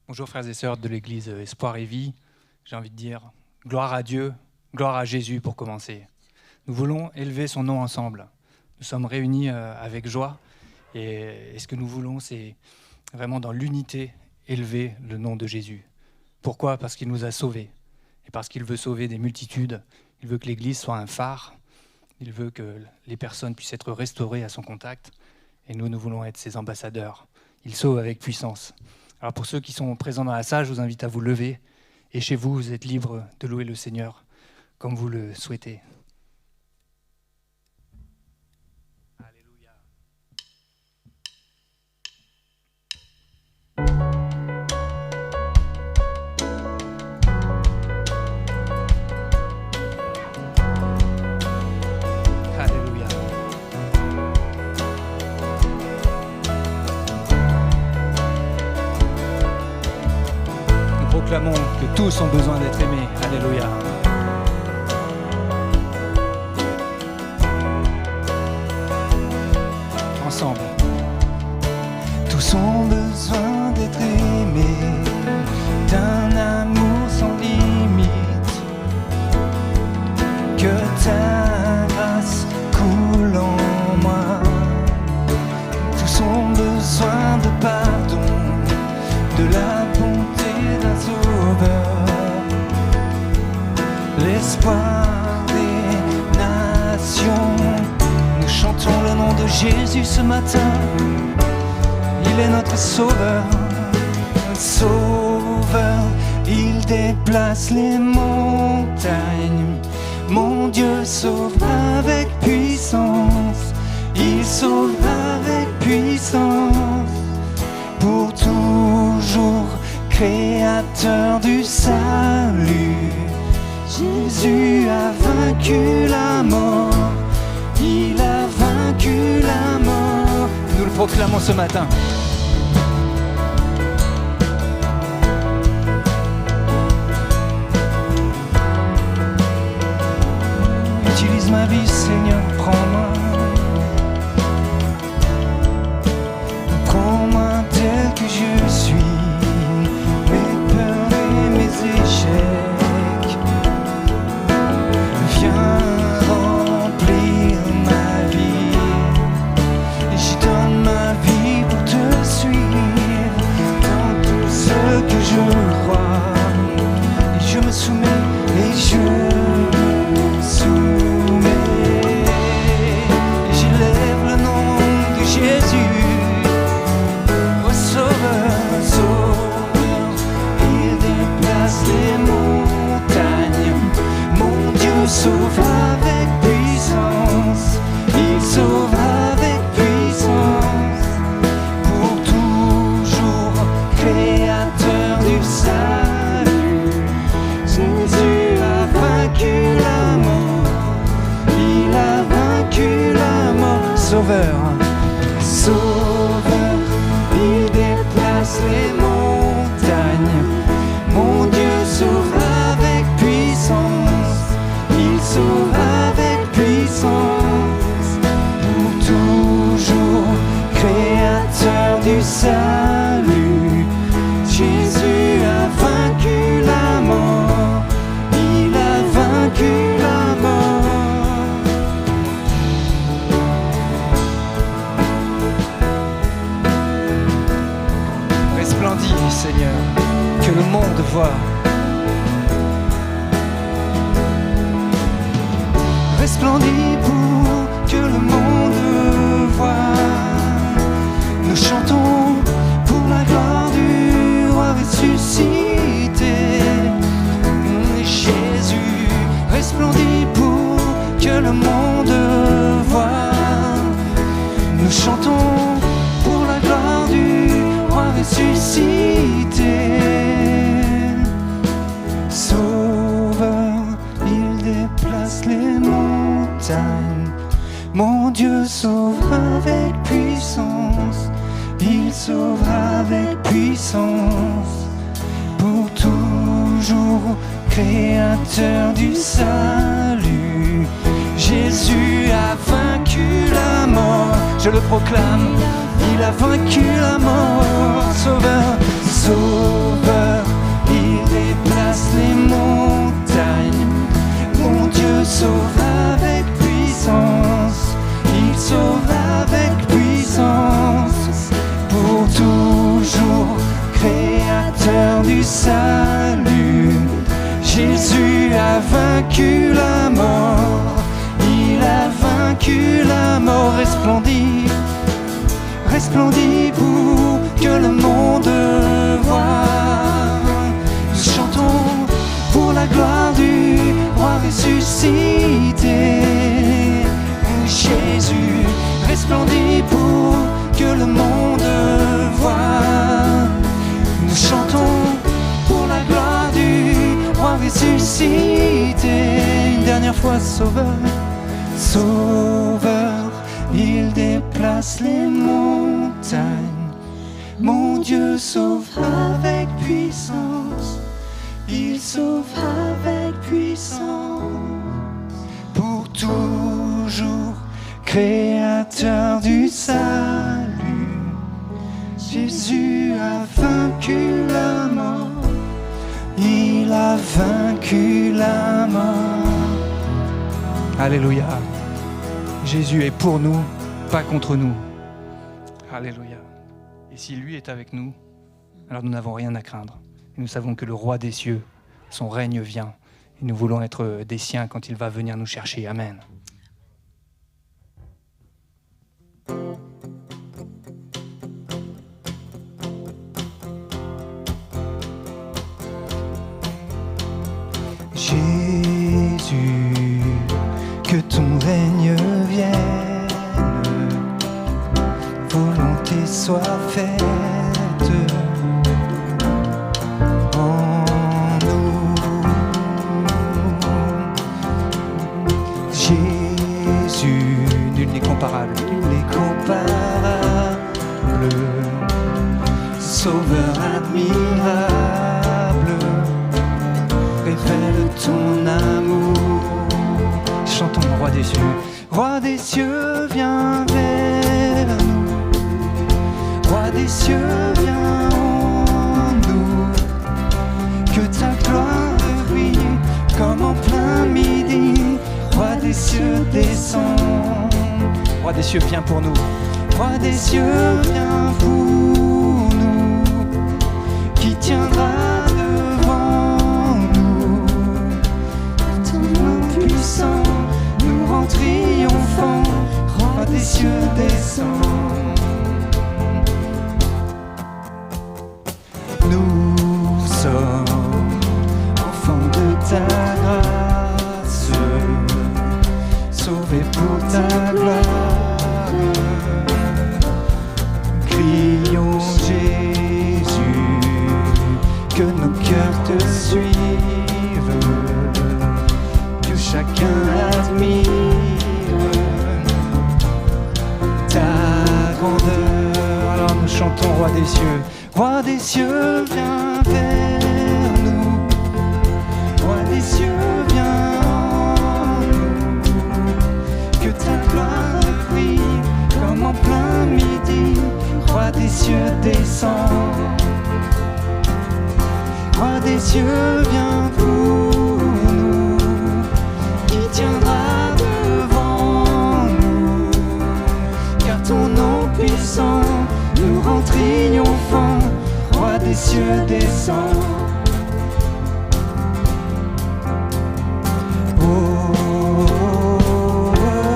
Bonjour frères et sœurs de l'Église Espoir et Vie. J'ai envie de dire gloire à Dieu, gloire à Jésus pour commencer. Nous voulons élever son nom ensemble. Nous sommes réunis avec joie et ce que nous voulons, c'est vraiment dans l'unité élever le nom de Jésus. Pourquoi ? Parce qu'il nous a sauvés et parce qu'il veut sauver des multitudes. Il veut que l'Église soit un phare. Il veut que les personnes puissent être restaurées à son contact. Et nous voulons être ses ambassadeurs. Il sauve avec puissance. Alors pour ceux qui sont présents dans la salle, je vous invite à vous lever. Et chez vous, vous êtes libres de louer le Seigneur comme vous le souhaitez. Alléluia. Alléluia. Nous proclamons que tous ont besoin d'être aimés. Alléluia. Ensemble. Tous ont besoin d'être aimés, d'un amour sans limite. Que ta grâce coule en moi. Tous ont besoin de pardon, de la bonté d'un sauveur. L'espoir des nations. Nous chantons le nom de Jésus ce matin. Il est notre sauveur, sauveur. Il déplace les montagnes. Mon Dieu sauve avec puissance. Il sauve avec puissance. Pour toujours, créateur du salut. Jésus a vaincu la mort. Il a vaincu la mort. Nous le proclamons ce matin. Utilise ma vie, Seigneur, prends-moi. Prends-moi tel que je suis, mes peurs et mes échecs. Viens remplir ma vie. Et j'y donne ma vie pour te suivre dans tout ce que je crois. Et je me soumets et je me soumets. Et j'élève le nom de Jésus. Oh Sauveur, Sauveur, il déplace les montagnes. Mon Dieu sauve avec puissance. Il sauve avec puissance. Pour toujours, créateur du salut. Jésus a vaincu la mort. Il a vaincu la mort. Sauveur, Sauveur, il déplace les montagnes. Mon Dieu sauve avec puissance. Il sauve avec puissance. Pour toujours, créateur du salut. Jésus a vaincu la mort. Il a vaincu la mort. Resplendis, Seigneur, que le monde voit. Resplendis pour que le monde voit. Nous chantons pour la gloire du roi ressuscité. Jésus resplendit pour que le monde voit. Nous chantons pour la gloire du roi ressuscité. Sauveur, il déplace les montagnes. Mon Dieu sauve avec puissance. Il sauvera avec puissance. Pour toujours, créateur du salut. Jésus a vaincu la mort. Je le proclame. Il a vaincu la mort. Sauveur, sauveur. du salut. Jésus a vaincu la mort, il a vaincu la mort. Resplendit, resplendit pour que le monde voie. Nous chantons pour la gloire du roi ressuscité. Jésus resplendit pour que le monde voie. Nous chantons pour la gloire du roi ressuscité. Une dernière fois, Sauveur, Sauveur, il déplace les montagnes. Mon Dieu sauve avec puissance, il sauve avec puissance. Pour toujours, créateur du salut, Jésus a vaincu la mort, il a vaincu la mort. Alléluia. Jésus est pour nous, pas contre nous. Alléluia. Et si lui est avec nous, alors nous n'avons rien à craindre. Et nous savons que le roi des cieux, son règne vient. Et nous voulons être des siens quand il va venir nous chercher. Amen. Jésus, que ton règne vienne, volonté soit faite en nous. Jésus, Nul n'est comparable. nul n'est comparable, Sauveur admirable, révèle ton amour. Chantons le roi des cieux. Roi des cieux, viens vers nous. Roi des cieux, viens en nous. Que ta gloire brille comme en plein midi. Roi des cieux, descends. Roi des cieux, viens pour nous. Roi des cieux, viens pour nous. Qui tiendra devant nous. Ton nom puissant nous rend triomphants. Roi des cieux, descends. Nous sommes enfants de ta grâce, sauvés pour ta gloire. Crions Jésus, que nos cœurs te suivent, que chacun admire ta grandeur. Alors nous chantons roi des cieux. Roi des cieux, viens vers nous. Roi des cieux, viens en nous. Que ta gloire brille comme en plein midi. Roi des cieux, descends. Roi des cieux, viens pour nous. Qui tiendra devant nous. Car ton nom puissant nous rend triomphants. Roi des cieux, descends. Oh, oh, oh, oh,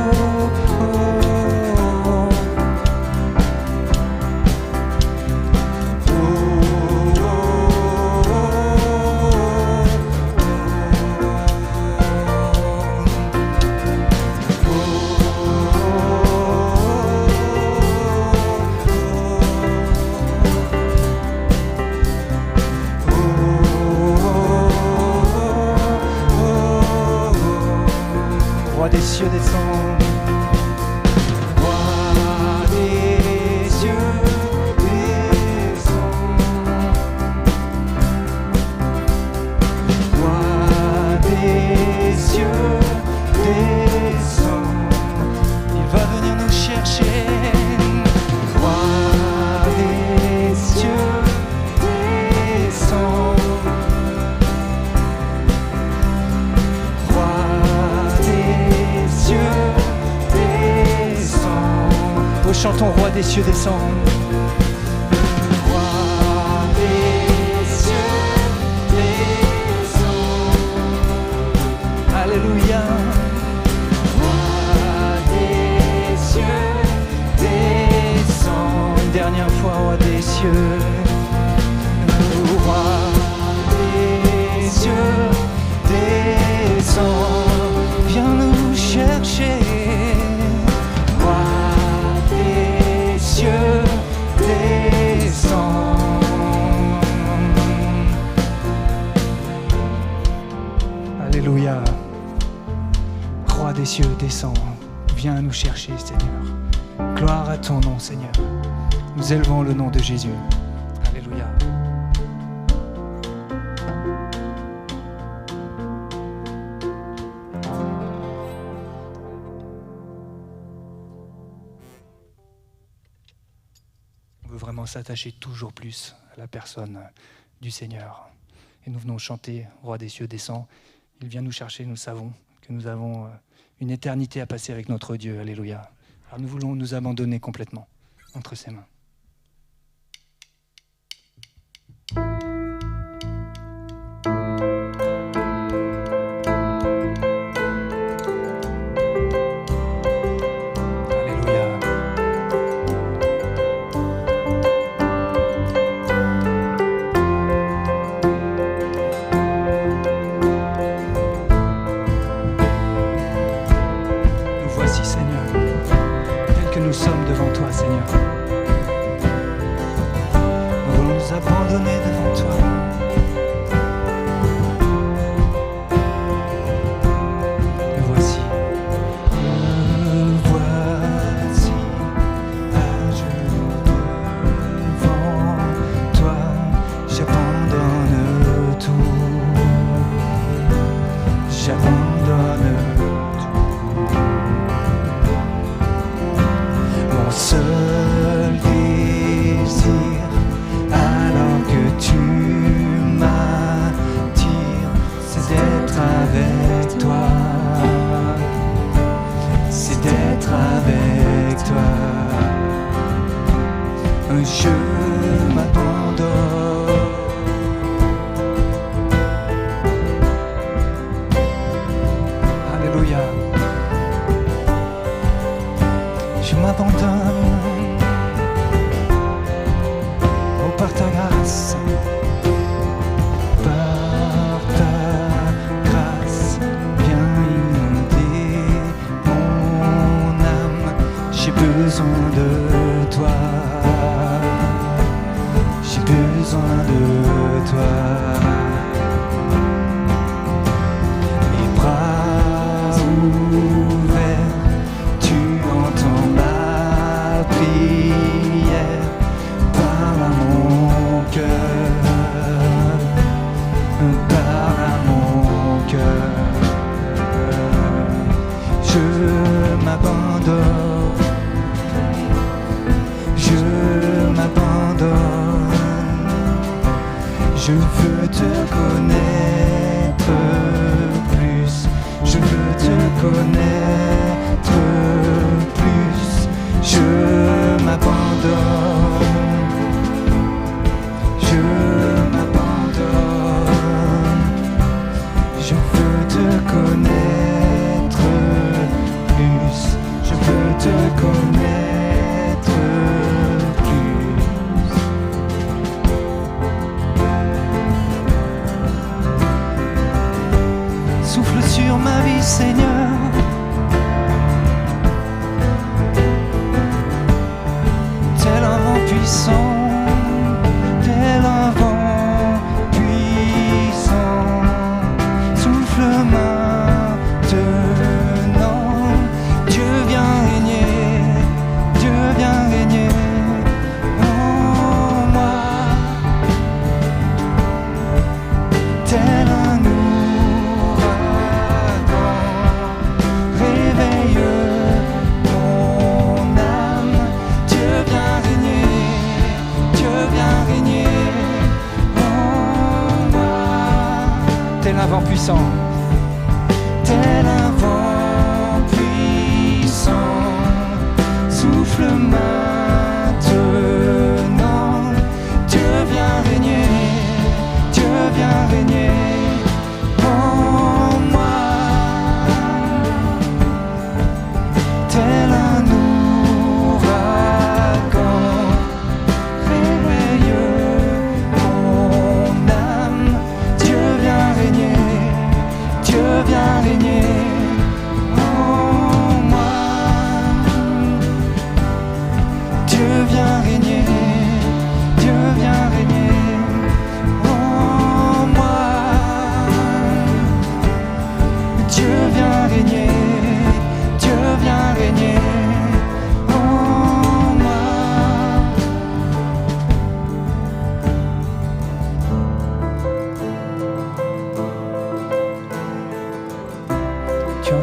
Roi des cieux, descends. Roi des cieux, descends. Roi des cieux, descends. Il va venir nous chercher. Roi des cieux, descends. Roi des cieux, descends. Oh, chantons roi des cieux, descends. Roi des cieux, cieux, descends, viens nous chercher, Seigneur. Gloire à ton nom, Seigneur. Nous élevons le nom de Jésus. Alléluia. On veut vraiment s'attacher toujours plus à la personne du Seigneur. Et nous venons chanter, Roi des cieux, descends. Il vient nous chercher, nous savons que nous avons une éternité à passer avec notre Dieu. Alléluia. Alors nous voulons nous abandonner complètement entre ses mains.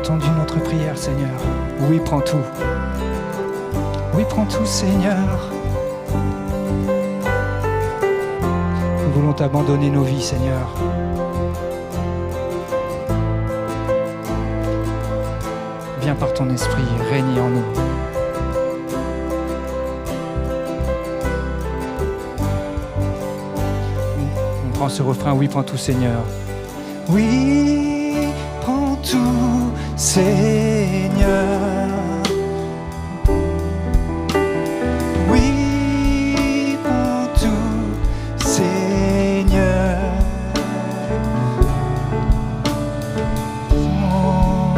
entendu notre prière, Seigneur. Oui, prends tout. Oui, prends tout, Seigneur. Nous voulons t'abandonner nos vies, Seigneur. Viens par ton esprit, règne en nous. On prend ce refrain, oui, prends tout, Seigneur. Oui, prends tout, Seigneur. Oui, prends tout, Seigneur.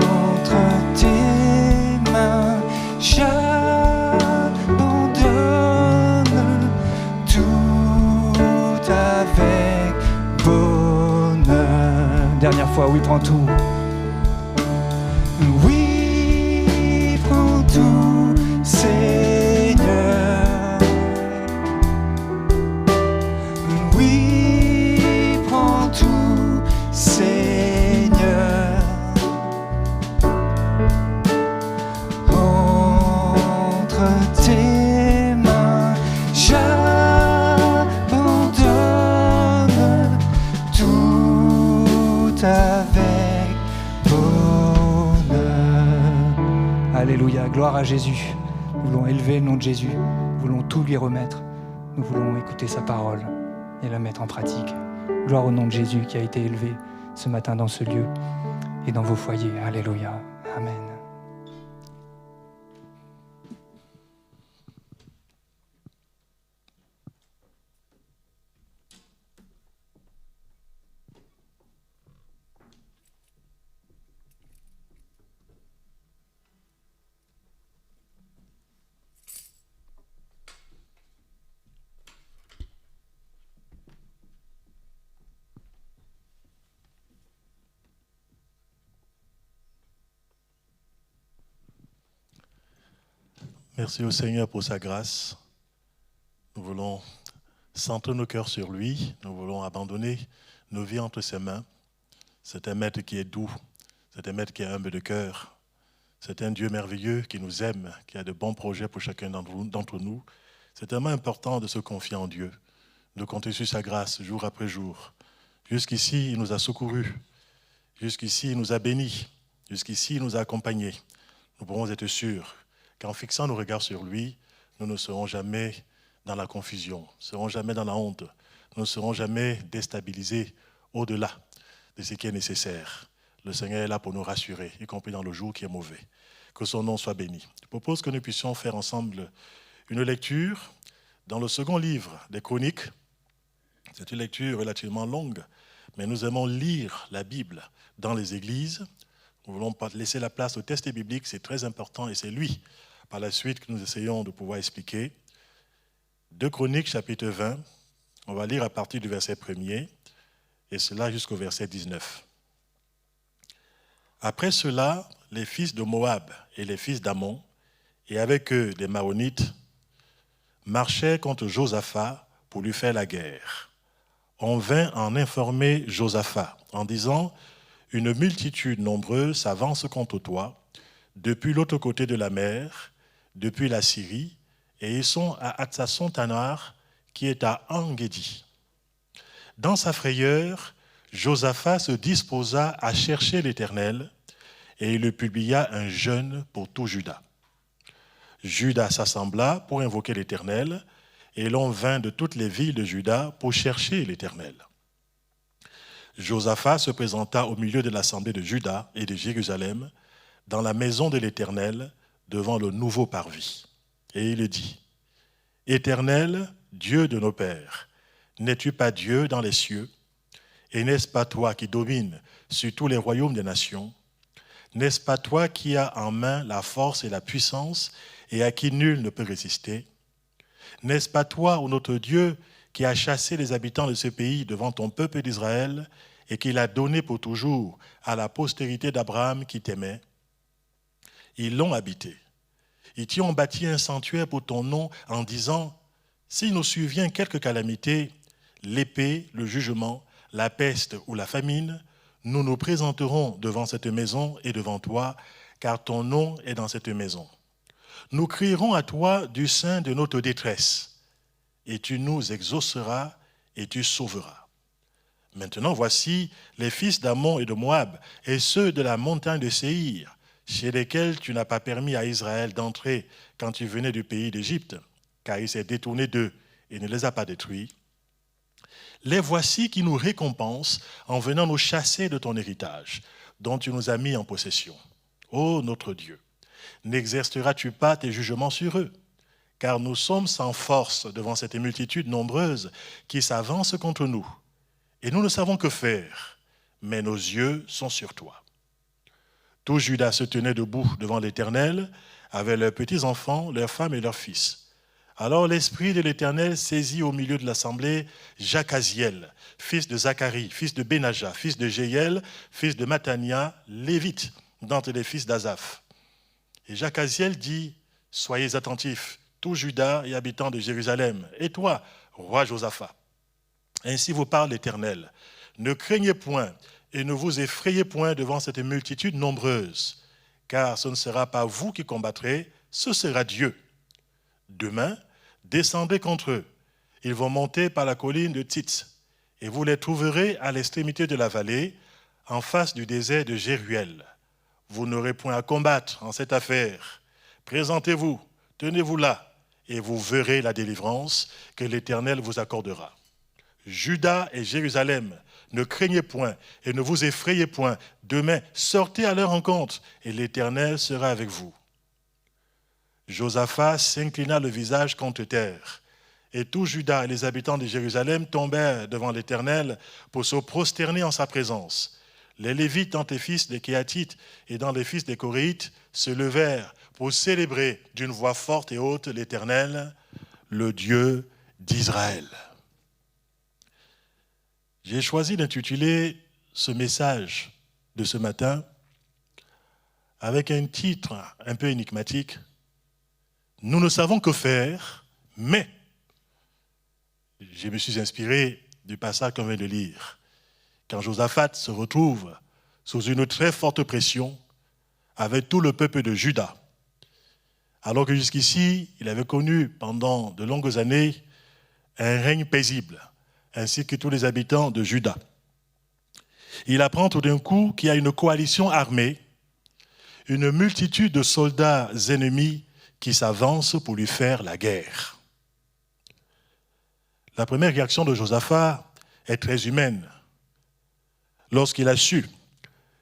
Entre tes mains, j'abandonne tout avec bonheur. Dernière fois, oui, prends tout. Oui, prends tout, Seigneur. Oui, prends tout, Seigneur. Entre tes mains, j'abandonne tout avec bonheur. Alléluia, gloire à Jésus. Nous voulons élever le nom de Jésus. Nous voulons tout lui remettre. Nous voulons écouter sa parole et la mettre en pratique. Gloire au nom de Jésus qui a été élevé ce matin dans ce lieu et dans vos foyers. Alléluia. Amen. Merci au Seigneur pour sa grâce. Nous voulons centrer nos cœurs sur lui. Nous voulons abandonner nos vies entre ses mains. C'est un maître qui est doux. C'est un maître qui est humble de cœur. C'est un Dieu merveilleux qui nous aime, qui a de bons projets pour chacun d'entre nous. C'est tellement important de se confier en Dieu, de compter sur sa grâce jour après jour. Jusqu'ici, il nous a secourus. Jusqu'ici, il nous a bénis. Jusqu'ici, il nous a accompagnés. Nous pourrons être sûrs qu'en fixant nos regards sur lui, nous ne serons jamais dans la confusion, nous ne serons jamais dans la honte, nous ne serons jamais déstabilisés au-delà de ce qui est nécessaire. Le Seigneur est là pour nous rassurer, y compris dans le jour qui est mauvais. Que son nom soit béni. Je propose que nous puissions faire ensemble une lecture dans le second livre des Chroniques. C'est une lecture relativement longue, mais nous aimons lire la Bible dans les églises. Nous ne voulons pas laisser la place au texte biblique, c'est très important et c'est lui, par la suite, que nous essayons de pouvoir expliquer. 2 Chroniques, chapitre 20, on va lire à partir du verset 1er et cela jusqu'au verset 19. Après cela, les fils de Moab et les fils d'Ammon, et avec eux des Maonites, marchaient contre Josaphat pour lui faire la guerre. On vint en informer Josaphat en disant « Une multitude nombreuse s'avance contre toi depuis l'autre côté de la mer, depuis la Syrie, et ils sont à Hatsasson-Tanar, qui est à En-Gedi. » Dans sa frayeur, Josaphat se disposa à chercher l'Éternel, et il publia un jeûne pour tout Juda. Juda s'assembla pour invoquer l'Éternel, et l'on vint de toutes les villes de Juda pour chercher l'Éternel. Josaphat se présenta au milieu de l'assemblée de Juda et de Jérusalem, dans la maison de l'Éternel, devant le nouveau parvis. Et il dit, « Éternel, Dieu de nos pères, n'es-tu pas Dieu dans les cieux? Et n'est-ce pas toi qui domines sur tous les royaumes des nations? N'est-ce pas toi qui as en main la force et la puissance et à qui nul ne peut résister? N'est-ce pas toi, ô notre Dieu, qui as chassé les habitants de ce pays devant ton peuple d'Israël et qui l'a donné pour toujours à la postérité d'Abraham qui t'aimait? Ils l'ont habité. Ils t'y ont bâti un sanctuaire pour ton nom en disant, s'il nous survient quelque calamité, l'épée, le jugement, la peste ou la famine, nous nous présenterons devant cette maison et devant toi, car ton nom est dans cette maison. Nous crierons à toi du sein de notre détresse, et tu nous exauceras et tu sauveras. Maintenant, voici les fils d'Ammon et de Moab, et ceux de la montagne de Séhir, chez lesquels tu n'as pas permis à Israël d'entrer quand tu venais du pays d'Égypte, car il s'est détourné d'eux et ne les a pas détruits. Les voici qui nous récompensent en venant nous chasser de ton héritage, dont tu nous as mis en possession. Ô notre Dieu, n'exerceras-tu pas tes jugements sur eux? Car nous sommes sans force devant cette multitude nombreuse qui s'avance contre nous. Et nous ne savons que faire, mais nos yeux sont sur toi. Tout Juda se tenait debout devant l'Éternel, avec leurs petits-enfants, leurs femmes et leurs fils. Alors l'Esprit de l'Éternel saisit au milieu de l'assemblée Jacaziel, fils de Zacharie, fils de Benaja, fils de Jéhiel, fils de Mattania, lévite, d'entre les fils d'Azaph. Et Jacaziel dit, « Soyez attentifs, tout Juda et habitants de Jérusalem, et toi, roi Josaphat. Ainsi vous parle l'Éternel. Ne craignez point et ne vous effrayez point devant cette multitude nombreuse, car ce ne sera pas vous qui combattrez, ce sera Dieu. Demain, descendez contre eux. Ils vont monter par la colline de Titz, et vous les trouverez à l'extrémité de la vallée, en face du désert de Jéruel. Vous n'aurez point à combattre en cette affaire. Présentez-vous, tenez-vous là, et vous verrez la délivrance que l'Éternel vous accordera. Juda et Jérusalem, ne craignez point et ne vous effrayez point. Demain, sortez à leur rencontre, et l'Éternel sera avec vous. Josaphat s'inclina le visage contre terre, et tout Juda et les habitants de Jérusalem tombèrent devant l'Éternel pour se prosterner en sa présence. Les Lévites, dans les fils des Kéatites et dans les fils des Coréites, se levèrent pour célébrer d'une voix forte et haute l'Éternel, le Dieu d'Israël. J'ai choisi d'intituler ce message de ce matin avec un titre un peu énigmatique. Nous ne savons que faire, mais je me suis inspiré du passage qu'on vient de lire. Quand Josaphat se retrouve sous une très forte pression avec tout le peuple de Juda, alors que jusqu'ici, il avait connu pendant de longues années un règne paisible, ainsi que tous les habitants de Juda. Il apprend tout d'un coup qu'il y a une coalition armée, une multitude de soldats ennemis qui s'avancent pour lui faire la guerre. La première réaction de Josaphat est très humaine. Lorsqu'il a su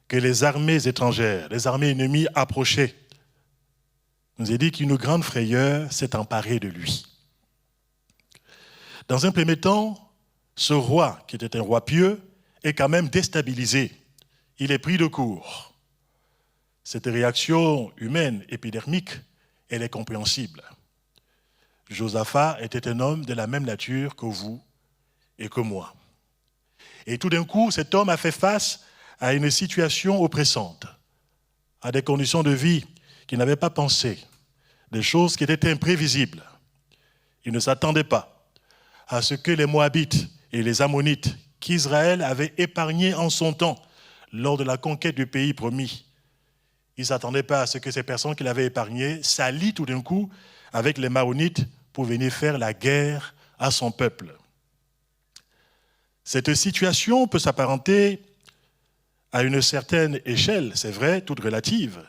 que les armées étrangères, les armées ennemies approchaient, il nous a dit qu'une grande frayeur s'est emparée de lui. Dans un premier temps, ce roi, qui était un roi pieux, est quand même déstabilisé. Il est pris de court. Cette réaction humaine, épidermique, elle est compréhensible. Josaphat était un homme de la même nature que vous et que moi. Et tout d'un coup, cet homme a fait face à une situation oppressante, à des conditions de vie qu'il n'avait pas pensé, des choses qui étaient imprévisibles. Il ne s'attendait pas à ce que les Moabites et les Ammonites qu'Israël avait épargnés en son temps lors de la conquête du pays promis. Il ne s'attendait pas à ce que ces personnes qu'il avait épargnées s'allient tout d'un coup avec les Maonites pour venir faire la guerre à son peuple. Cette situation peut s'apparenter à une certaine échelle, c'est vrai, toute relative,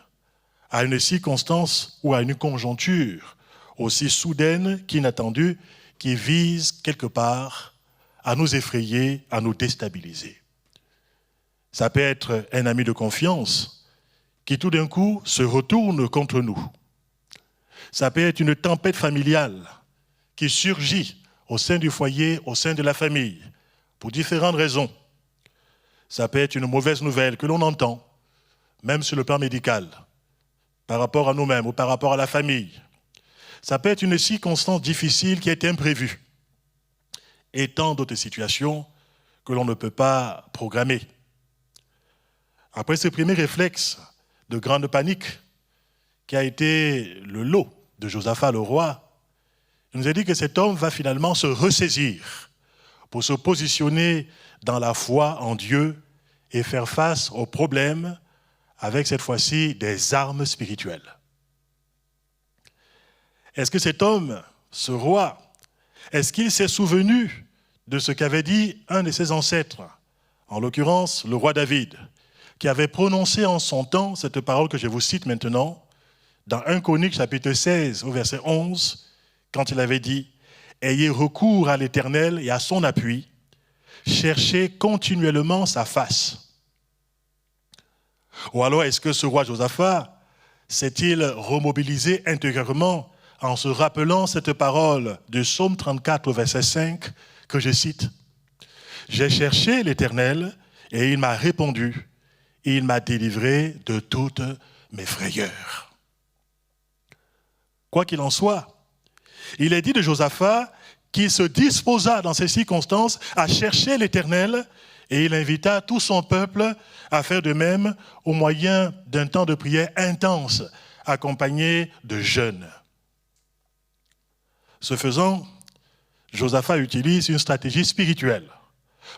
à une circonstance ou à une conjoncture aussi soudaine qu'inattendue qui vise quelque part à nous effrayer, à nous déstabiliser. Ça peut être un ami de confiance qui tout d'un coup se retourne contre nous. Ça peut être une tempête familiale qui surgit au sein du foyer, au sein de la famille, pour différentes raisons. Ça peut être une mauvaise nouvelle que l'on entend, même sur le plan médical, par rapport à nous-mêmes ou par rapport à la famille. Ça peut être une circonstance difficile qui est imprévue, et tant d'autres situations que l'on ne peut pas programmer. Après ce premier réflexe de grande panique, qui a été le lot de Josaphat le roi, il nous a dit que cet homme va finalement se ressaisir pour se positionner dans la foi en Dieu et faire face aux problèmes avec cette fois-ci des armes spirituelles. Est-ce que cet homme, ce roi, est-ce qu'il s'est souvenu de ce qu'avait dit un de ses ancêtres, en l'occurrence le roi David, qui avait prononcé en son temps cette parole que je vous cite maintenant, dans 1 Chroniques chapitre 16 au verset 11, quand il avait dit « Ayez recours à l'Éternel et à son appui, cherchez continuellement sa face. » Ou alors est-ce que ce roi Josaphat s'est-il remobilisé intérieurement en se rappelant cette parole de Psaume 34 au verset 5 que je cite « J'ai cherché l'Éternel et il m'a répondu, et il m'a délivré de toutes mes frayeurs. » Quoi qu'il en soit, il est dit de Josaphat qu'il se disposa dans ces circonstances à chercher l'Éternel et il invita tout son peuple à faire de même au moyen d'un temps de prière intense accompagné de jeûne. Ce faisant, Josaphat utilise une stratégie spirituelle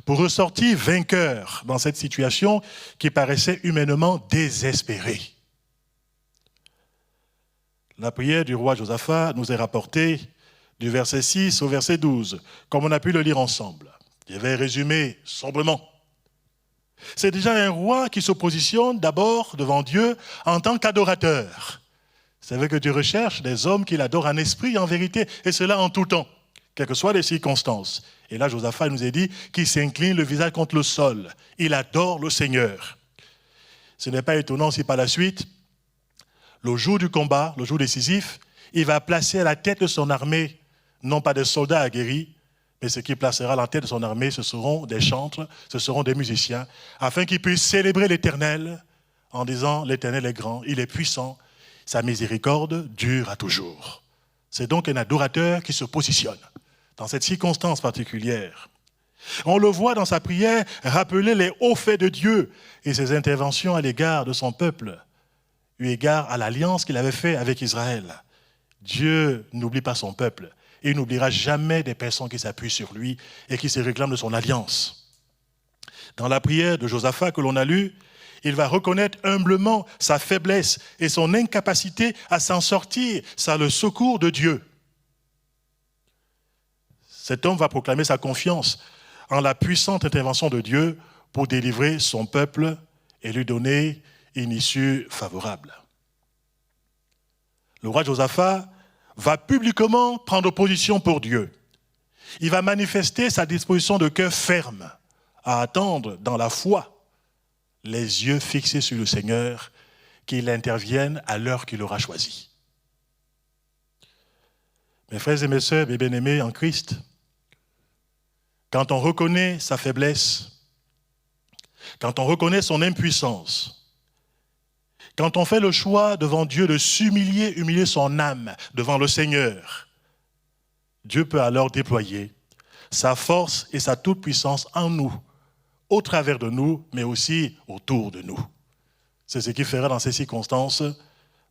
pour ressortir vainqueur dans cette situation qui paraissait humainement désespérée. La prière du roi Josaphat nous est rapportée du verset 6 au verset 12, comme on a pu le lire ensemble. Je vais résumer sobrement. C'est déjà un roi qui se positionne d'abord devant Dieu en tant qu'adorateur. C'est vrai que Dieu recherche des hommes qui l'adorent en esprit et en vérité, et cela en tout temps, quelles que soient les circonstances. Et là, Josaphat nous a dit qu'il s'incline le visage contre le sol. Il adore le Seigneur. Ce n'est pas étonnant si par la suite, le jour du combat, le jour décisif, il va placer à la tête de son armée, non pas des soldats aguerris, mais ce qui placera à la tête de son armée, ce seront des chantres, ce seront des musiciens, afin qu'ils puissent célébrer l'Éternel en disant « L'Éternel est grand, il est puissant, sa miséricorde dure à toujours ». C'est donc un adorateur qui se positionne dans cette circonstance particulière. On le voit dans sa prière rappeler les hauts faits de Dieu et ses interventions à l'égard de son peuple, eu égard à l'alliance qu'il avait faite avec Israël. Dieu n'oublie pas son peuple et il n'oubliera jamais des personnes qui s'appuient sur lui et qui se réclament de son alliance. Dans la prière de Josaphat que l'on a lue, il va reconnaître humblement sa faiblesse et son incapacité à s'en sortir sans le secours de Dieu. Cet homme va proclamer sa confiance en la puissante intervention de Dieu pour délivrer son peuple et lui donner une issue favorable. Le roi Josaphat va publiquement prendre position pour Dieu. Il va manifester sa disposition de cœur ferme à attendre dans la foi, les yeux fixés sur le Seigneur, qu'il intervienne à l'heure qu'il aura choisie. Mes frères et mes sœurs, mes bien-aimés en Christ, quand on reconnaît sa faiblesse, quand on reconnaît son impuissance, quand on fait le choix devant Dieu de humilier son âme devant le Seigneur, Dieu peut alors déployer sa force et sa toute-puissance en nous, au travers de nous, mais aussi autour de nous. C'est ce qu'il fera dans ces circonstances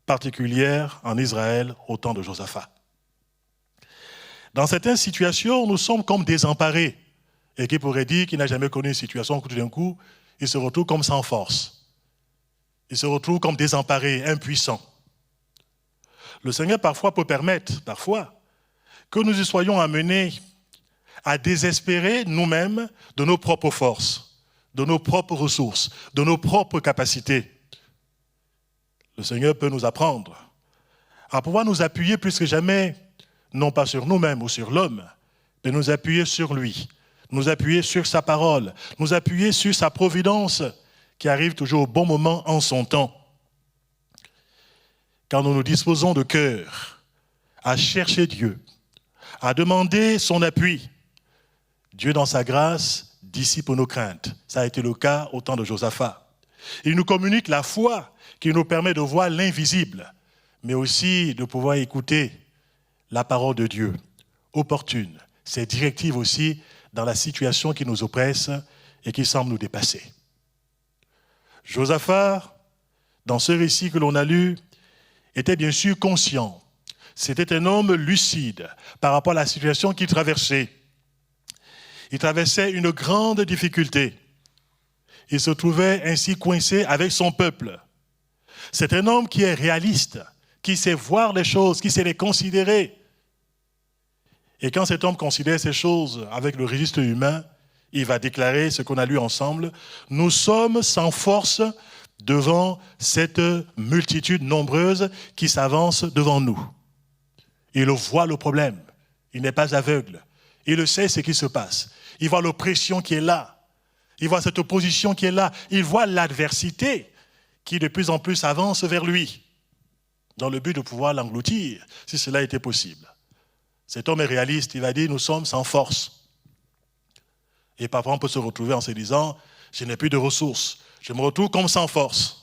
particulières en Israël au temps de Josaphat. Dans certaines situations, nous sommes comme désemparés. Et qui pourrait dire qu'il n'a jamais connu une situation où tout d'un coup, il se retrouve comme sans force. Il se retrouve comme désemparé, impuissant. Le Seigneur parfois peut permettre, que nous y soyons amenés à désespérer nous-mêmes de nos propres forces, de nos propres ressources, de nos propres capacités. Le Seigneur peut nous apprendre à pouvoir nous appuyer plus que jamais, non pas sur nous-mêmes ou sur l'homme, mais nous appuyer sur lui, nous appuyer sur sa parole, nous appuyer sur sa providence qui arrive toujours au bon moment en son temps. Quand nous nous disposons de cœur à chercher Dieu, à demander son appui, Dieu dans sa grâce dissipe nos craintes. Ça a été le cas au temps de Josaphat. Il nous communique la foi qui nous permet de voir l'invisible, mais aussi de pouvoir écouter la parole de Dieu, opportune, ses directives aussi dans la situation qui nous oppresse et qui semble nous dépasser. Josaphat, dans ce récit que l'on a lu, était bien sûr conscient. C'était un homme lucide par rapport à la situation qu'il traversait. Il traversait une grande difficulté. Il se trouvait ainsi coincé avec son peuple. C'est un homme qui est réaliste, qui sait voir les choses, qui sait les considérer. Et quand cet homme considère ces choses avec le registre humain, il va déclarer ce qu'on a lu ensemble. Nous sommes sans force devant cette multitude nombreuse qui s'avance devant nous. Il voit le problème. Il n'est pas aveugle. Il sait ce qui se passe. Il voit l'oppression qui est là. Il voit cette opposition qui est là. Il voit l'adversité qui de plus en plus avance vers lui, dans le but de pouvoir l'engloutir, si cela était possible. Cet homme est réaliste. Il va dire, nous sommes sans force. Et parfois, on peut se retrouver en se disant, je n'ai plus de ressources. Je me retrouve comme sans force.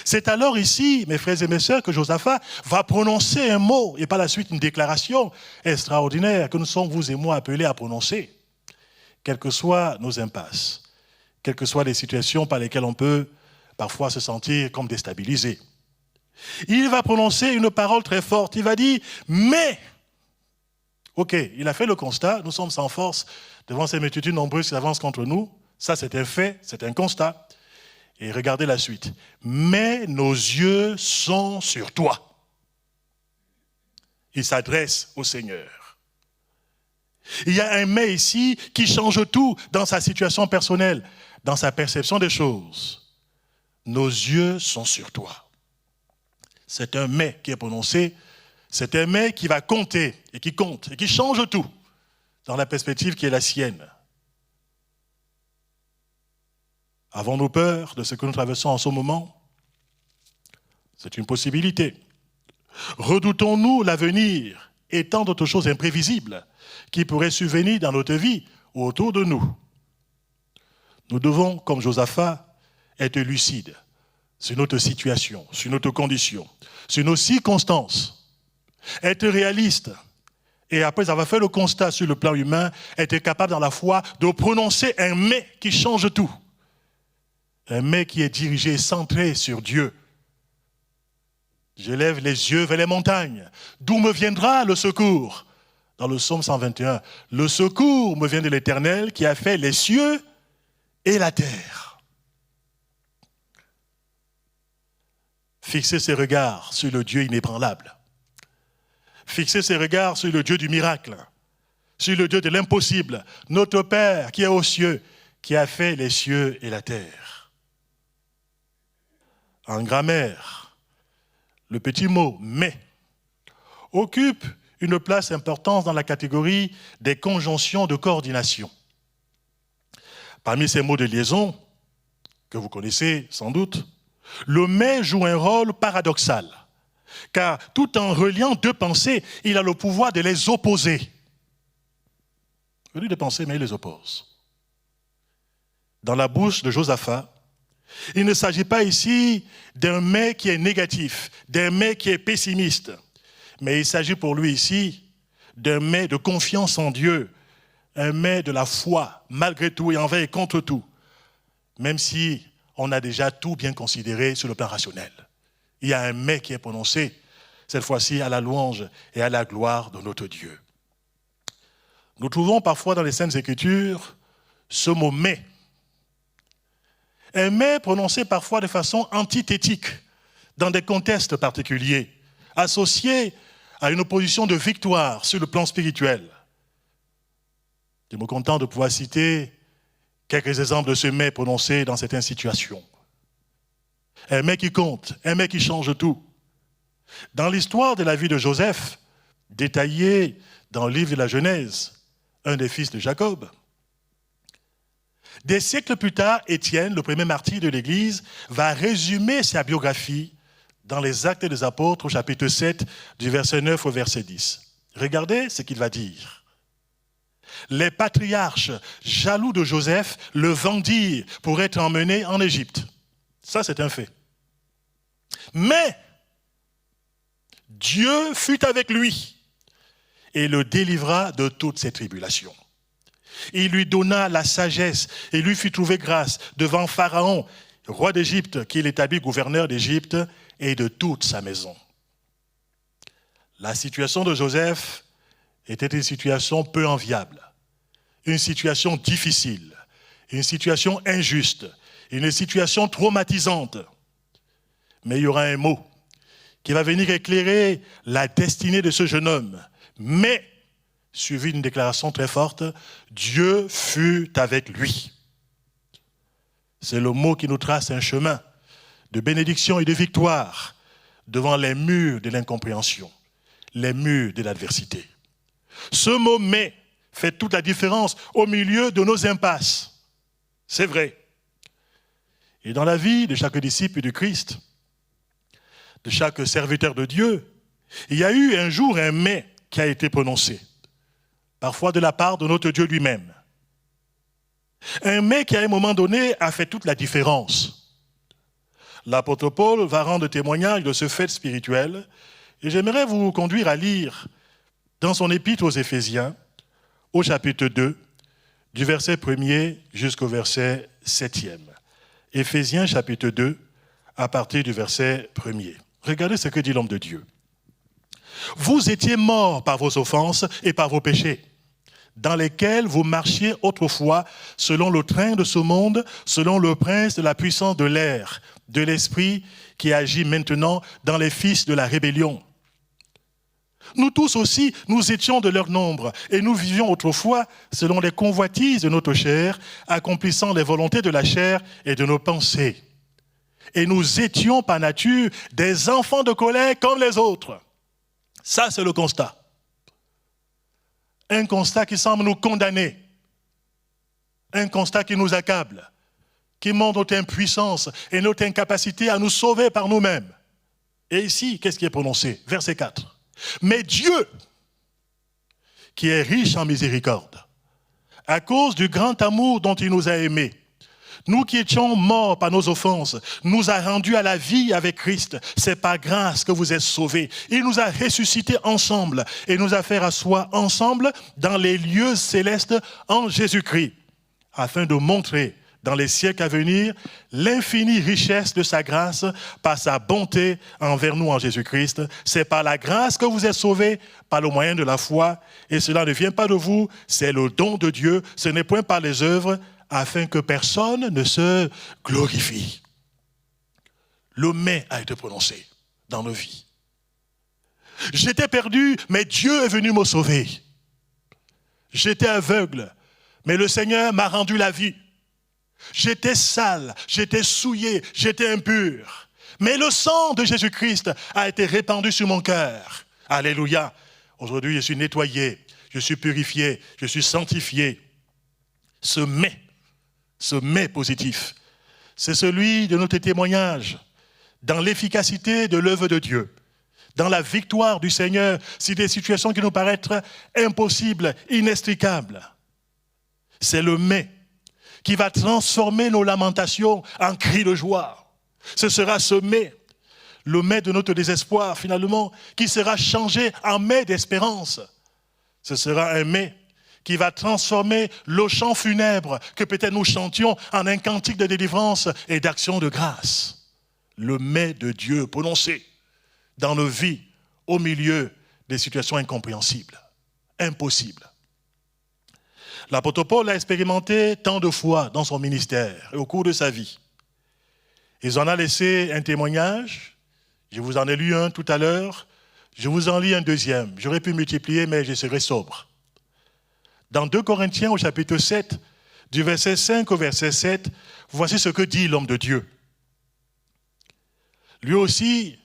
C'est alors ici, mes frères et mes sœurs, que Josaphat va prononcer un mot et par la suite une déclaration extraordinaire que nous sommes, vous et moi, appelés à prononcer. Quelles que soient nos impasses, quelles que soient les situations par lesquelles on peut parfois se sentir comme déstabilisé. Il va prononcer une parole très forte. Il va dire, mais, ok, il a fait le constat, nous sommes sans force devant ces multitudes nombreuses qui avancent contre nous. Ça, c'est un fait, c'est un constat. Et regardez la suite. Mais nos yeux sont sur toi. Il s'adresse au Seigneur. Il y a un mais ici qui change tout dans sa situation personnelle, dans sa perception des choses. Nos yeux sont sur toi. C'est un mais qui est prononcé. C'est un mais qui va compter et qui compte et qui change tout dans la perspective qui est la sienne. Avons-nous peur de ce que nous traversons en ce moment? C'est une possibilité. Redoutons-nous l'avenir et tant d'autres choses imprévisibles qui pourraient survenir dans notre vie ou autour de nous? Nous devons, comme Josaphat, être lucides sur notre situation, sur notre condition, sur nos circonstances, être réalistes et après avoir fait le constat sur le plan humain, être capable dans la foi de prononcer un mais qui change tout. Un mais qui est dirigé, centré sur Dieu. J'élève les yeux vers les montagnes. D'où me viendra le secours? Dans le psaume 121, le secours me vient de l'Éternel qui a fait les cieux et la terre. Fixez ses regards sur le Dieu inébranlable. Fixez ses regards sur le Dieu du miracle, sur le Dieu de l'impossible, notre Père qui est aux cieux, qui a fait les cieux et la terre. En grammaire, le petit mot « mais » occupe une place importante dans la catégorie des conjonctions de coordination. Parmi ces mots de liaison, que vous connaissez sans doute, le « mais » joue un rôle paradoxal, car tout en reliant deux pensées, il a le pouvoir de les opposer. Au lieu de penser, mais il les oppose. Dans la bouche de Josaphat, il ne s'agit pas ici d'un mais qui est négatif, d'un mais qui est pessimiste, mais il s'agit pour lui ici d'un mais de confiance en Dieu, un mais de la foi, malgré tout et envers et contre tout, même si on a déjà tout bien considéré sur le plan rationnel. Il y a un mais qui est prononcé, cette fois-ci à la louange et à la gloire de notre Dieu. Nous trouvons parfois dans les Saintes Écritures ce mot mais. Un mais prononcé parfois de façon antithétique, dans des contextes particuliers, associé à une position de victoire sur le plan spirituel. Je me contente de pouvoir citer quelques exemples de ce mais prononcé dans certaines situations. Un mais qui compte, un mais qui change tout. Dans l'histoire de la vie de Joseph, détaillée dans le livre de la Genèse, un des fils de Jacob, des siècles plus tard, Étienne, le premier martyr de l'Église, va résumer sa biographie dans les Actes des Apôtres, au chapitre 7, du verset 9 au verset 10. Regardez ce qu'il va dire. Les patriarches, jaloux de Joseph, le vendirent pour être emmenés en Égypte. Ça, c'est un fait. Mais Dieu fut avec lui et le délivra de toutes ses tribulations. Il lui donna la sagesse et lui fit trouver grâce devant Pharaon, roi d'Égypte, qu'il établit gouverneur d'Égypte et de toute sa maison. La situation de Joseph était une situation peu enviable, une situation difficile, une situation injuste, une situation traumatisante. Mais il y aura un mot qui va venir éclairer la destinée de ce jeune homme. Mais, suivi d'une déclaration très forte, Dieu fut avec lui. C'est le mot qui nous trace un chemin de bénédiction et de victoire devant les murs de l'incompréhension, les murs de l'adversité. Ce mot « mais » fait toute la différence au milieu de nos impasses. C'est vrai. Et dans la vie de chaque disciple du Christ, de chaque serviteur de Dieu, il y a eu un jour un « mais » qui a été prononcé, parfois de la part de notre Dieu lui-même. Un « mais » qui à un moment donné a fait toute la différence. L'apôtre Paul va rendre témoignage de ce fait spirituel et j'aimerais vous conduire à lire dans son épître aux Éphésiens, au chapitre 2, du verset 1er jusqu'au verset 7e. Éphésiens chapitre 2, à partir du verset 1er. Regardez ce que dit l'homme de Dieu. « Vous étiez morts par vos offenses et par vos péchés, dans lesquels vous marchiez autrefois selon le train de ce monde, selon le prince de la puissance de l'air, de l'esprit qui agit maintenant dans les fils de la rébellion. Nous tous aussi, nous étions de leur nombre et nous vivions autrefois selon les convoitises de notre chair, accomplissant les volontés de la chair et de nos pensées. Et nous étions par nature des enfants de colère comme les autres. » Ça, c'est le constat. Un constat qui semble nous condamner. Un constat qui nous accable, qui montre notre impuissance et notre incapacité à nous sauver par nous-mêmes. Et ici, qu'est-ce qui est prononcé? Verset 4. « Mais Dieu, qui est riche en miséricorde, à cause du grand amour dont il nous a aimés, nous qui étions morts par nos offenses, nous a rendus à la vie avec Christ. C'est par grâce que vous êtes sauvés. Il nous a ressuscités ensemble et nous a fait asseoir ensemble dans les lieux célestes en Jésus-Christ, afin de montrer dans les siècles à venir l'infinie richesse de sa grâce par sa bonté envers nous en Jésus-Christ. C'est par la grâce que vous êtes sauvés, par le moyen de la foi. Et cela ne vient pas de vous, c'est le don de Dieu. Ce n'est point par les œuvres, afin que personne ne se glorifie. Le « mais » a été prononcé dans nos vies. J'étais perdu, mais Dieu est venu me sauver. J'étais aveugle, mais le Seigneur m'a rendu la vie. J'étais sale, j'étais souillé, j'étais impur. Mais le sang de Jésus-Christ a été répandu sur mon cœur. Alléluia. Aujourd'hui, je suis nettoyé, je suis purifié, je suis sanctifié. Ce mais positif, c'est celui de notre témoignage dans l'efficacité de l'œuvre de Dieu, dans la victoire du Seigneur sur des situations qui nous paraissent impossibles, inextricables. C'est le mais qui va transformer nos lamentations en cris de joie. Ce sera ce mais, le mais de notre désespoir finalement, qui sera changé en mais d'espérance. Ce sera un mais qui va transformer le chant funèbre que peut-être nous chantions en un cantique de délivrance et d'action de grâce. Le mais de Dieu prononcé dans nos vies au milieu des situations incompréhensibles, impossibles. L'apôtre Paul l'a expérimenté tant de fois dans son ministère et au cours de sa vie. Il en a laissé un témoignage. Je vous en ai lu un tout à l'heure. Je vous en lis un deuxième. J'aurais pu multiplier, mais je serai sobre. Dans 2 Corinthiens au chapitre 7, du verset 5 au verset 7, voici ce que dit l'homme de Dieu. Lui aussi,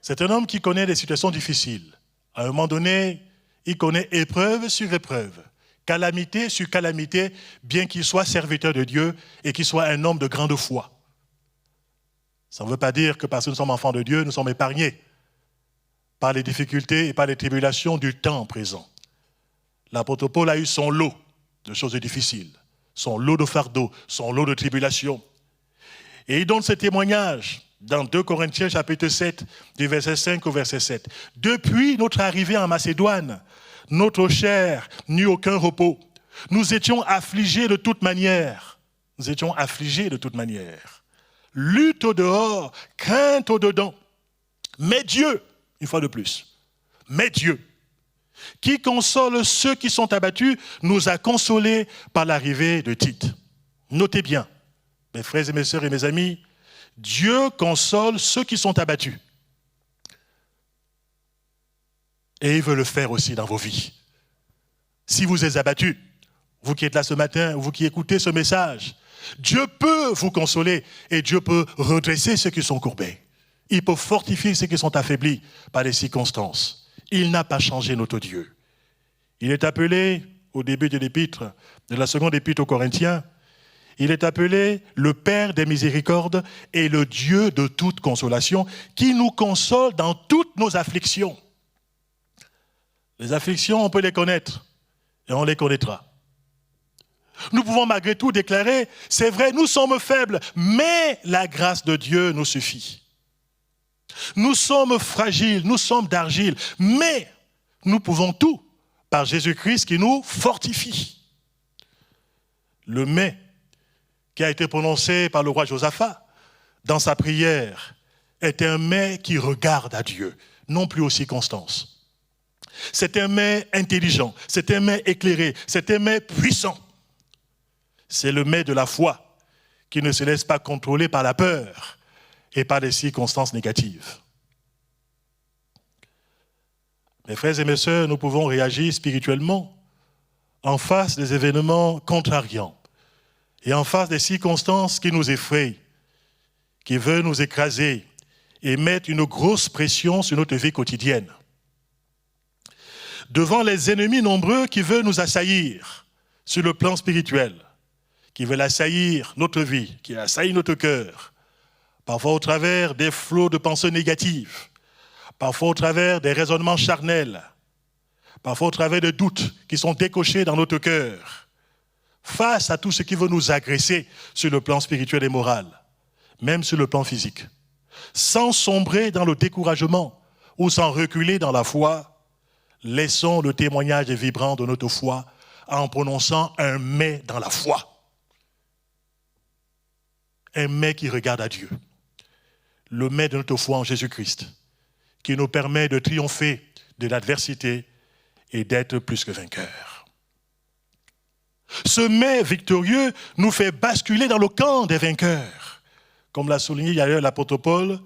c'est un homme qui connaît des situations difficiles. À un moment donné, il connaît épreuve sur épreuve, calamité sur calamité, bien qu'il soit serviteur de Dieu et qu'il soit un homme de grande foi. Ça ne veut pas dire que parce que nous sommes enfants de Dieu, nous sommes épargnés par les difficultés et par les tribulations du temps présent. L'apôtre Paul a eu son lot de choses difficiles, son lot de fardeaux, son lot de tribulations. Et il donne ce témoignage dans 2 Corinthiens chapitre 7, du verset 5 au verset 7. « Depuis notre arrivée en Macédoine, notre chair n'eut aucun repos. Nous étions affligés de toute manière. Nous étions affligés de toute manière. Lutte au dehors, crainte au dedans. Mais Dieu, une fois de plus, mais Dieu, qui console ceux qui sont abattus, nous a consolés par l'arrivée de Tite. » Notez bien, Mes frères et mes sœurs et mes amis, Dieu console ceux qui sont abattus. Et il veut le faire aussi dans vos vies. Si vous êtes abattus, vous qui êtes là ce matin, vous qui écoutez ce message, Dieu peut vous consoler et Dieu peut redresser ceux qui sont courbés. Il peut fortifier ceux qui sont affaiblis par les circonstances. Il n'a pas changé notre Dieu. Il est appelé, au début de l'épître, de la seconde épître aux Corinthiens, il est appelé le Père des miséricordes et le Dieu de toute consolation qui nous console dans toutes nos afflictions. Les afflictions, on peut les connaître et on les connaîtra. Nous pouvons malgré tout déclarer, c'est vrai, nous sommes faibles, mais la grâce de Dieu nous suffit. Nous sommes fragiles, nous sommes d'argile, mais nous pouvons tout par Jésus-Christ qui nous fortifie. Le « mais » qui a été prononcé par le roi Josaphat dans sa prière est un « mais » qui regarde à Dieu, non plus aux circonstances. C'est un « mais » intelligent, c'est un « mais » éclairé, c'est un « mais » puissant. C'est le « mais » de la foi qui ne se laisse pas contrôler par la peur et par les circonstances négatives. Mes frères et mes sœurs, nous pouvons réagir spirituellement en face des événements contrariants et en face des circonstances qui nous effrayent, qui veulent nous écraser et mettre une grosse pression sur notre vie quotidienne. Devant les ennemis nombreux qui veulent nous assaillir sur le plan spirituel, qui veulent assaillir notre vie, qui assaillent notre cœur, parfois au travers des flots de pensées négatives, parfois au travers des raisonnements charnels, parfois au travers de doutes qui sont décochés dans notre cœur, face à tout ce qui veut nous agresser sur le plan spirituel et moral, même sur le plan physique, sans sombrer dans le découragement ou sans reculer dans la foi, laissons le témoignage vibrant de notre foi en prononçant un « mais » dans la foi. Un « mais » qui regarde à Dieu. Le « mais » de notre foi en Jésus-Christ, qui nous permet de triompher de l'adversité et d'être plus que vainqueurs. Ce « mais » victorieux nous fait basculer dans le camp des vainqueurs, comme l'a souligné d'ailleurs l'apôtre Paul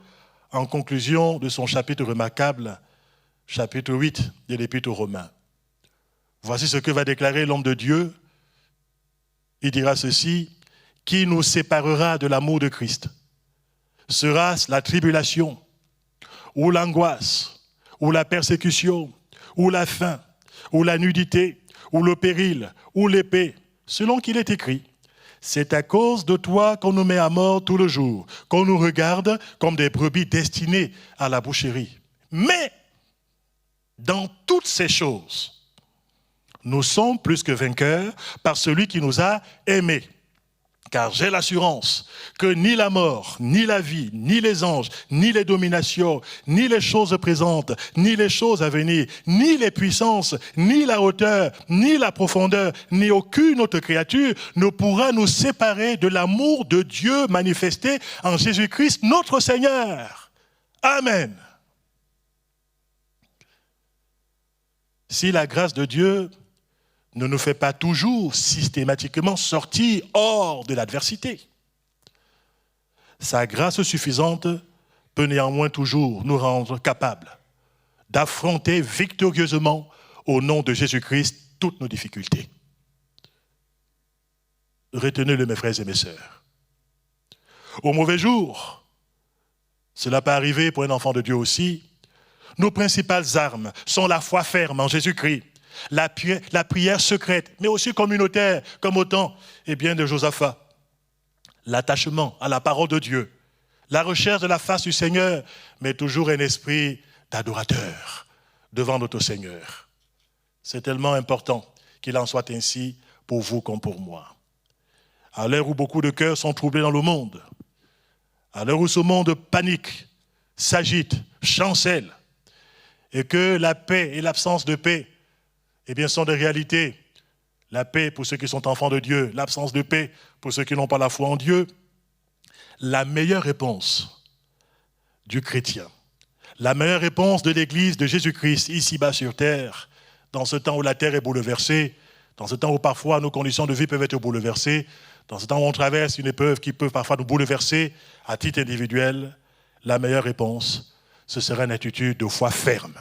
en conclusion de son chapitre remarquable, chapitre 8 de l'Épître aux Romains. Voici ce que va déclarer l'homme de Dieu. Il dira ceci: qui nous séparera de l'amour de Christ? Sera-ce la tribulation, ou l'angoisse, ou la persécution, ou la faim, ou la nudité, ou le péril, ou l'épée, selon qu'il est écrit: c'est à cause de toi qu'on nous met à mort tout le jour, qu'on nous regarde comme des brebis destinées à la boucherie. Mais, dans toutes ces choses, nous sommes plus que vainqueurs par celui qui nous a aimés. Car j'ai l'assurance que ni la mort, ni la vie, ni les anges, ni les dominations, ni les choses présentes, ni les choses à venir, ni les puissances, ni la hauteur, ni la profondeur, ni aucune autre créature ne pourra nous séparer de l'amour de Dieu manifesté en Jésus-Christ notre Seigneur. Amen. Si la grâce de Dieu ne nous fait pas toujours systématiquement sortir hors de l'adversité, sa grâce suffisante peut néanmoins toujours nous rendre capables d'affronter victorieusement au nom de Jésus-Christ toutes nos difficultés. Retenez-le, mes frères et mes sœurs. Au mauvais jour, cela peut arriver pour un enfant de Dieu aussi, nos principales armes sont la foi ferme en Jésus-Christ, la prière secrète, mais aussi communautaire, comme au temps de Josaphat, l'attachement à la parole de Dieu, la recherche de la face du Seigneur, mais toujours un esprit d'adorateur devant notre Seigneur. C'est tellement important qu'il en soit ainsi pour vous comme pour moi. À l'heure où beaucoup de cœurs sont troublés dans le monde, à l'heure où ce monde panique, s'agite, chancelle, et que la paix et l'absence de paix sont des réalités. La paix pour ceux qui sont enfants de Dieu, l'absence de paix pour ceux qui n'ont pas la foi en Dieu. La meilleure réponse du chrétien, la meilleure réponse de l'Église de Jésus-Christ ici-bas sur terre, dans ce temps où la terre est bouleversée, dans ce temps où parfois nos conditions de vie peuvent être bouleversées, Dans ce temps où on traverse une épreuve qui peut parfois nous bouleverser à titre individuel, la meilleure réponse, ce sera une attitude de foi ferme,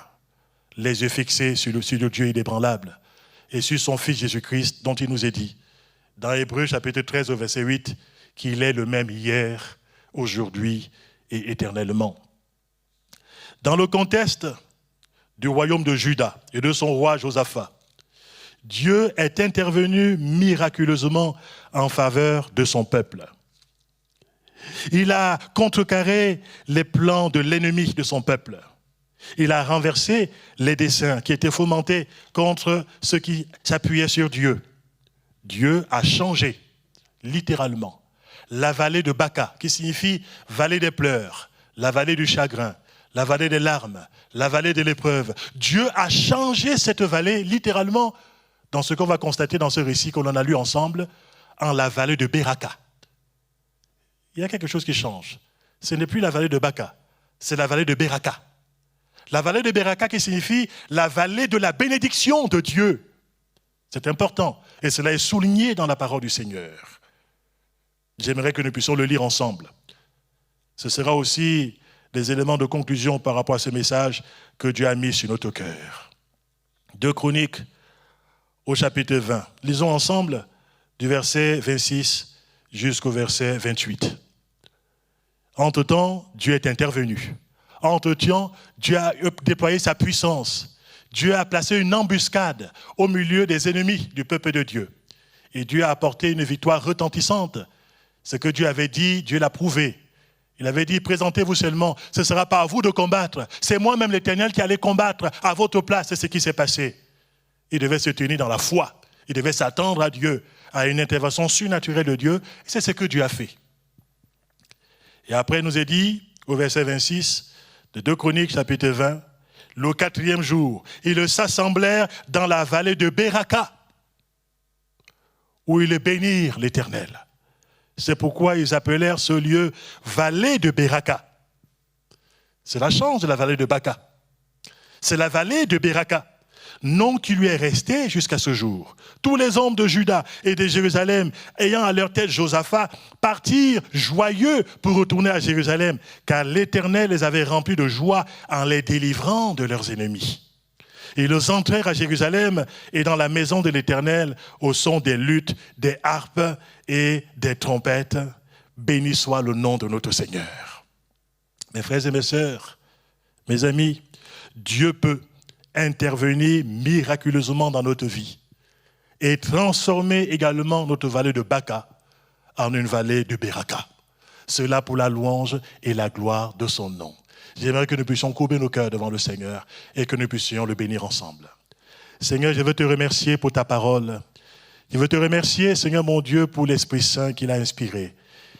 les yeux fixés sur le Dieu inébranlable et sur son Fils Jésus-Christ dont il nous est dit, dans Hébreux chapitre 13 au verset 8, qu'il est le même hier, aujourd'hui et éternellement. Dans le contexte du royaume de Juda et de son roi Josaphat, Dieu est intervenu miraculeusement en faveur de son peuple. Il a contrecarré les plans de l'ennemi de son peuple. Il a renversé les desseins qui étaient fomentés contre ceux qui s'appuyaient sur Dieu. Dieu a changé, littéralement, la vallée de Baca, qui signifie vallée des pleurs, la vallée du chagrin, la vallée des larmes, la vallée de l'épreuve. Dieu a changé cette vallée, littéralement, dans ce qu'on va constater dans ce récit qu'on en a lu ensemble, en la vallée de Beraka. Il y a quelque chose qui change. Ce n'est plus la vallée de Baca, c'est la vallée de Beraka. La vallée de Beraka qui signifie la vallée de la bénédiction de Dieu. C'est important et cela est souligné dans la parole du Seigneur. J'aimerais que nous puissions le lire ensemble. Ce sera aussi des éléments de conclusion par rapport à ce message que Dieu a mis sur notre cœur. 2 Chroniques au chapitre 20. Lisons ensemble du verset 26 jusqu'au verset 28. Entre-temps, Dieu est intervenu. Entre-temps, Dieu a déployé sa puissance. Dieu a placé une embuscade au milieu des ennemis du peuple de Dieu. Et Dieu a apporté une victoire retentissante. Ce que Dieu avait dit, Dieu l'a prouvé. Il avait dit, présentez-vous seulement, ce ne sera pas à vous de combattre. C'est moi-même l'Éternel qui allait combattre à votre place. C'est ce qui s'est passé. Il devait se tenir dans la foi. Il devait s'attendre à Dieu, à une intervention surnaturelle de Dieu. Et c'est ce que Dieu a fait. Et après, il nous est dit, au verset 26, de 2 Chroniques, chapitre 20, le 4e jour, ils s'assemblèrent dans la vallée de Beraka, où ils bénirent l'Éternel. C'est pourquoi ils appelèrent ce lieu vallée de Beraka. C'est la chance de la vallée de Baca. C'est la vallée de Beraka, nom qui lui est resté jusqu'à ce jour. Tous les hommes de Juda et de Jérusalem, ayant à leur tête Josaphat, partirent joyeux pour retourner à Jérusalem, car l'Éternel les avait remplis de joie en les délivrant de leurs ennemis. Ils entrèrent à Jérusalem et dans la maison de l'Éternel au son des luttes, des harpes et des trompettes. Béni soit le nom de notre Seigneur. Mes frères et mes sœurs, mes amis, Dieu peut intervenir miraculeusement dans notre vie et transformer également notre vallée de Baca en une vallée de Beraka. Cela pour la louange et la gloire de son nom. J'aimerais que nous puissions courber nos cœurs devant le Seigneur et que nous puissions le bénir ensemble. Seigneur, je veux te remercier pour ta parole. Je veux te remercier, Seigneur mon Dieu, pour l'Esprit Saint qu'il a inspiré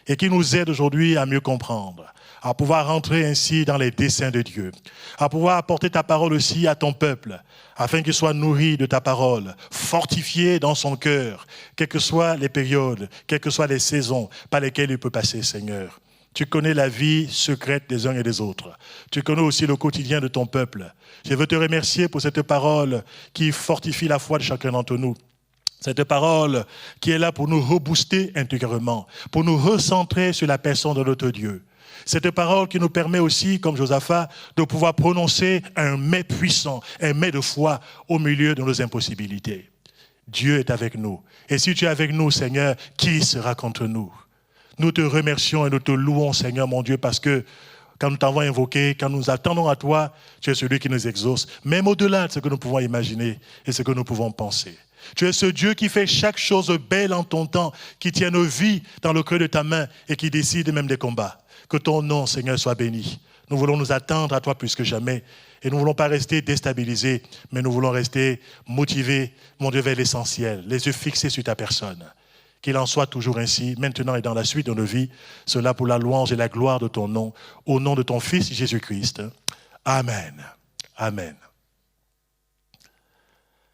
et qui nous aide aujourd'hui à mieux comprendre, à pouvoir rentrer ainsi dans les desseins de Dieu, à pouvoir apporter ta parole aussi à ton peuple, afin qu'il soit nourri de ta parole, fortifié dans son cœur, quelles que soient les périodes, quelles que soient les saisons par lesquelles il peut passer, Seigneur. Tu connais la vie secrète des uns et des autres. Tu connais aussi le quotidien de ton peuple. Je veux te remercier pour cette parole qui fortifie la foi de chacun d'entre nous. Cette parole qui est là pour nous rebooster intérieurement, pour nous recentrer sur la personne de notre Dieu. Cette parole qui nous permet aussi, comme Josaphat, de pouvoir prononcer un mais puissant, un mais de foi au milieu de nos impossibilités. Dieu est avec nous. Et si tu es avec nous, Seigneur, qui sera contre nous? Nous te remercions et nous te louons, Seigneur, mon Dieu, parce que quand nous t'avons invoqué, quand nous attendons à toi, tu es celui qui nous exauce, même au-delà de ce que nous pouvons imaginer et ce que nous pouvons penser. Tu es ce Dieu qui fait chaque chose belle en ton temps, qui tient nos vies dans le creux de ta main et qui décide même des combats. Que ton nom, Seigneur, soit béni. Nous voulons nous attendre à toi plus que jamais. Et nous ne voulons pas rester déstabilisés, mais nous voulons rester motivés, mon Dieu, vers l'essentiel, les yeux fixés sur ta personne. Qu'il en soit toujours ainsi, maintenant et dans la suite de nos vies, cela pour la louange et la gloire de ton nom, au nom de ton Fils Jésus-Christ. Amen. Amen.